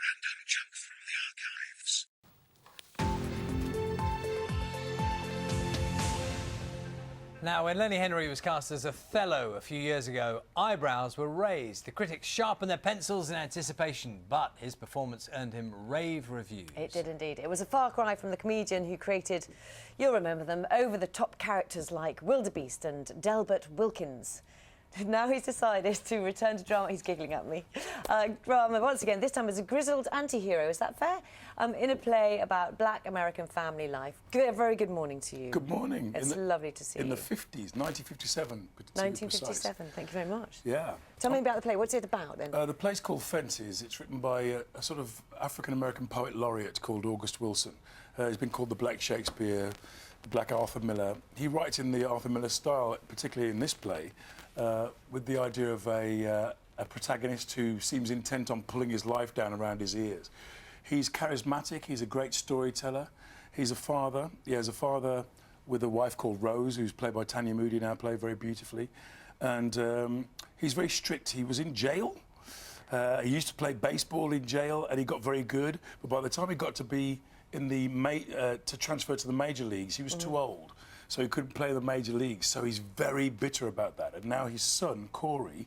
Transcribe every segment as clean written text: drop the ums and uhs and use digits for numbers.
random chunk from the archives. Now, when Lenny Henry was cast as Othello a few years ago, eyebrows were raised. The critics sharpened their pencils in anticipation, but his performance earned him rave reviews. It did indeed. It was a far cry from the comedian who created, you'll remember them, over-the-top characters like Wildebeest and Delbert Wilkins. Now he's decided to return to drama. He's giggling at me. Drama, once again, this time as a grizzled anti-hero. Is that fair? In a play about black American family life. A very good morning to you. Good morning. It's lovely to see you. In the 50s, 1957. 1957, thank you very much. Yeah. Tell me about the play. What's it about, then? The play's called Fences. It's written by a sort of African-American poet laureate called August Wilson. He's been called the Black Shakespeare, the Black Arthur Miller. He writes in the Arthur Miller style, particularly in this play, with the idea of a protagonist who seems intent on pulling his life down around his ears. He's charismatic, he's a great storyteller, he's a father. He has a father with a wife called Rose, who's played by Tanya Moody, now played very beautifully. And he's very strict. He was in jail. He used to play baseball in jail, and he got very good. But by the time he got to be in the to transfer to the major leagues, he was too old. So he couldn't play in the major leagues, so he's very bitter about that. And now his son, Corey,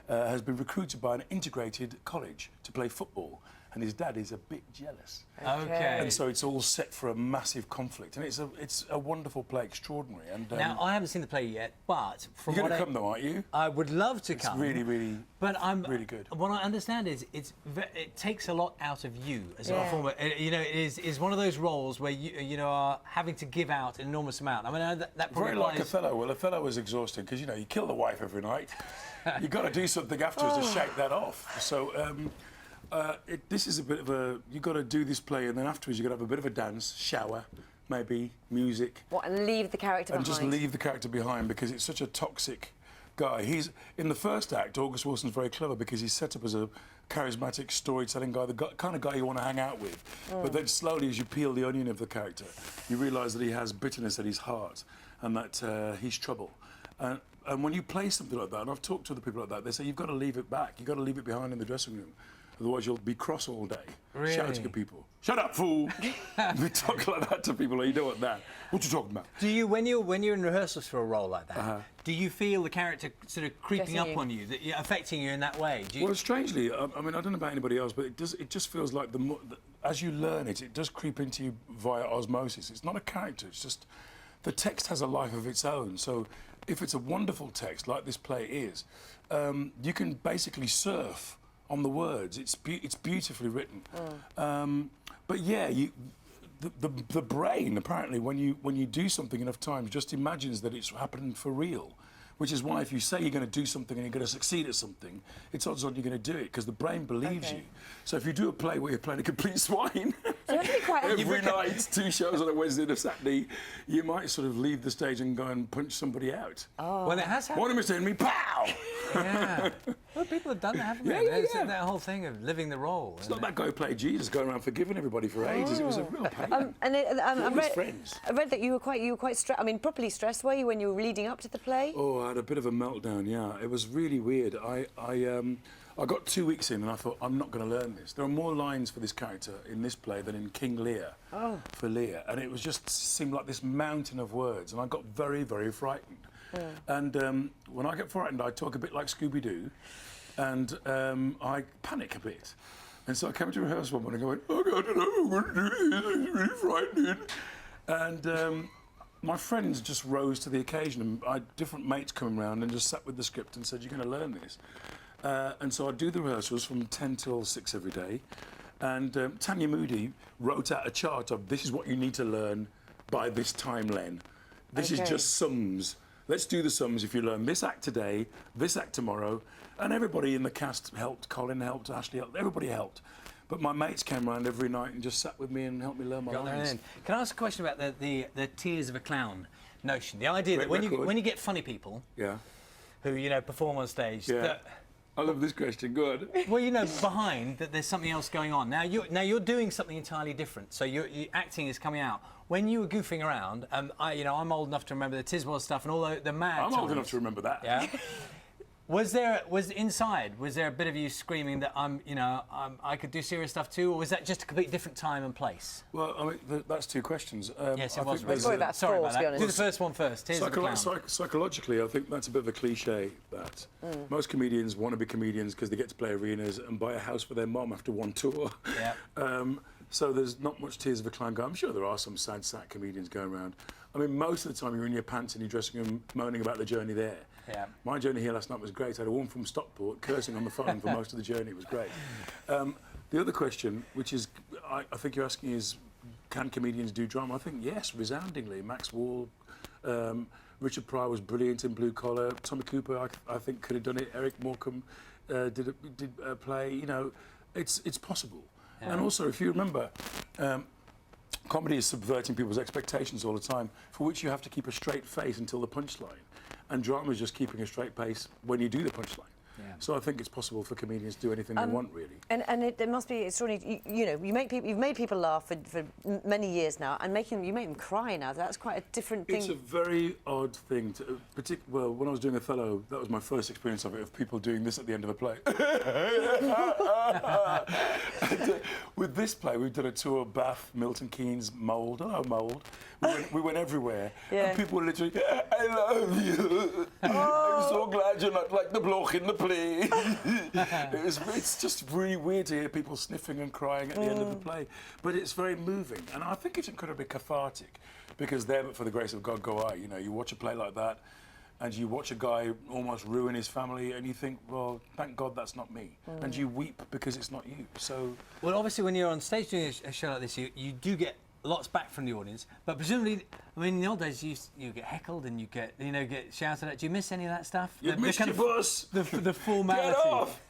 has been recruited by an integrated college to play football, and his dad is a bit jealous. Okay. And so it's all set for a massive conflict, and it's a wonderful play, extraordinary. And Now, I haven't seen the play yet, but from you're what going to come though, aren't you? I would love to It's come. really, really, but really good. What I understand is it takes a lot out of you as a Yeah. performer. You know, it is one of those roles where you know are having to give out an enormous amount. I mean, that probably Very like applies- Othello. Well, Othello was exhausted because, you know, you kill the wife every night. You've got to do something afterwards to shake that off. So this is a bit of a... You've got to do this play, and then afterwards you've got to have a bit of a dance, shower, maybe, music. What, and leave the character And behind? just leave the character behind because it's such a toxic guy. He's in the first act, August Wilson's very clever because he's set up as a charismatic storytelling guy, the kind of guy you want to hang out with. But then slowly, as you peel the onion of the character, you realise that he has bitterness at his heart and that he's trouble. And when you play something like that, and I've talked to other people like that, they say you've got to leave it back. You've got to leave it behind in the dressing room. Otherwise, you'll be cross all day, shouting at people. Shut up, fool! We talk like that to people. Like, you don't want that. What you talking about? Do you, when you're in rehearsals for a role like that, do you feel the character sort of creeping up on you, affecting you in that way? Do you... Well, strangely, I mean, I don't know about anybody else, but it just feels like as you learn it, it does creep into you via osmosis. It's not a character. It's just the text has a life of its own. So if it's a wonderful text like this play is, you can basically surf on the words. It's beautifully written. But yeah, the brain apparently when you do something enough times just imagines that it's happening for real. Which is why if you say you're going to do something and you're going to succeed at something, it's odds on you're going to do it because the brain believes you. So if you do a play where you're playing a complete swine every night, 2 shows on a Wednesday and a Saturday, you might sort of leave the stage and go and punch somebody out. Well, it has happened. Morning, Mr. Henry, pow! Yeah. Well, people have done that, haven't they? Yeah. That whole thing of living the role. It's not that guy who played Jesus going around forgiving everybody for ages. It was a real pain. I read that you were quite stressed. I mean, properly stressed, were you, when you were leading up to the play? Oh, I had a bit of a meltdown, yeah. It was really weird. I got 2 weeks in and I thought, I'm not going to learn this. There are more lines for this character in this play than in King Lear for Lear. And it was just seemed like this mountain of words. And I got very, very frightened. And when I get frightened, I talk a bit like Scooby-Doo. And I panic a bit. And so I came to rehearsal one morning and I went, oh, God, I don't know what I'm going to do this. It's really frightening. And my friends just rose to the occasion. And I had different mates coming around and just sat with the script and said, you're going to learn this. And so I do the rehearsals from 10 till 6 every day. And Tanya Moody wrote out a chart of this is what you need to learn by this time, Len. This is just sums. Let's do the sums. If you learn this act today, this act tomorrow. And everybody in the cast helped. Colin helped, Ashley helped, everybody helped. But my mates came around every night and just sat with me and helped me learn my lines. Can I ask a question about the tears of a clown notion? The idea that when you get funny people who, perform on stage, that I love this question. Good. Well, behind that there's something else going on. Now you're doing something entirely different. So your acting is coming out. When you were goofing around, I'm old enough to remember the Tiswas stuff and all the mad. I'm old enough to remember that. Yeah. Was inside? Was there a bit of you screaming that I could do serious stuff too, or was that just a completely different time and place? Well, I mean, that's two questions. Yes, it was. Sorry about that. Do the first one first. Here's the clown. Psychologically, I think that's a bit of a cliche. That most comedians want to be comedians because they get to play arenas and buy a house for their mum after one tour. Yeah. So there's not much tears of a clown going. I'm sure there are some sad sack comedians going around. I mean, most of the time you're in your pants in your dressing room moaning about the journey there. Yeah. My journey here last night was great. I had a woman from Stockport cursing on the phone for most of the journey. It was great. The other question, which is, I think you're asking, is can comedians do drama? I think yes, resoundingly. Max Wall, Richard Pryor was brilliant in Blue Collar. Tommy Cooper, I think, could have done it. Eric Morecambe did a play. You know, it's possible. Yeah. And also, if you remember, comedy is subverting people's expectations all the time, for which you have to keep a straight face until the punchline. And drama is just keeping a straight pace when you do the punchline. Yeah. So I think it's possible for comedians to do anything they want, really. And it must be extraordinary. You know, you've made people laugh for many years now, and you make them cry now. That's quite a different thing. It's a very odd thing to, well, when I was doing Othello, that was my first experience of it, of people doing this at the end of a play. And, with this play, we've done a tour, Bath, Milton Keynes, Mould. Hello, Mould. We went everywhere, and people were literally, I love you. I'm so glad you're not like the bloke in the play. It's just really weird to hear people sniffing and crying at the end of the play, but it's very moving, and I think it's incredibly cathartic, because there, but for the grace of God, go I. You know, you watch a play like that, and you watch a guy almost ruin his family, and you think, well, thank God that's not me. And you weep because it's not you. So, well, obviously, when you're on stage doing a show like this, you do get lots back from the audience, but presumably, I mean, in the old days, you get heckled and you get shouted at. Do you miss any of that stuff? You missed your bus. The formality. Get off!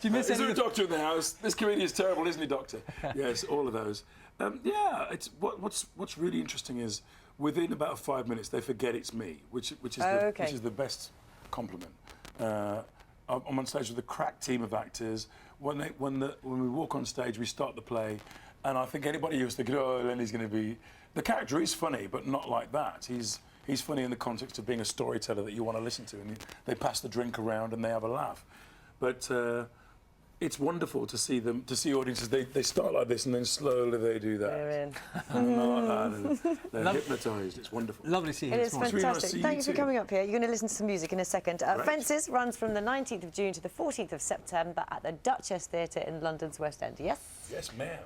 Do you miss Is there a doctor in the house? This comedian is terrible, isn't he, doctor? Yes, all of those. Yeah, it's what's really interesting is within about 5 minutes they forget it's me, which is the best compliment. I'm on stage with a crack team of actors. When we walk on stage, we start the play. And I think anybody who's thinking, oh, Lenny's going to be... The character is funny, but not like that. He's funny in the context of being a storyteller that you want to listen to. And they pass the drink around and they have a laugh. But it's wonderful to see audiences, they start like this and then slowly they do that. They're in. And they're hypnotised. It's wonderful. Lovely to see you. It is fantastic. Really nice Thank you for coming up here. You're going to listen to some music in a second. Right. Fences runs from the 19th of June to the 14th of September at the Duchess Theatre in London's West End. Yes? Yes, ma'am.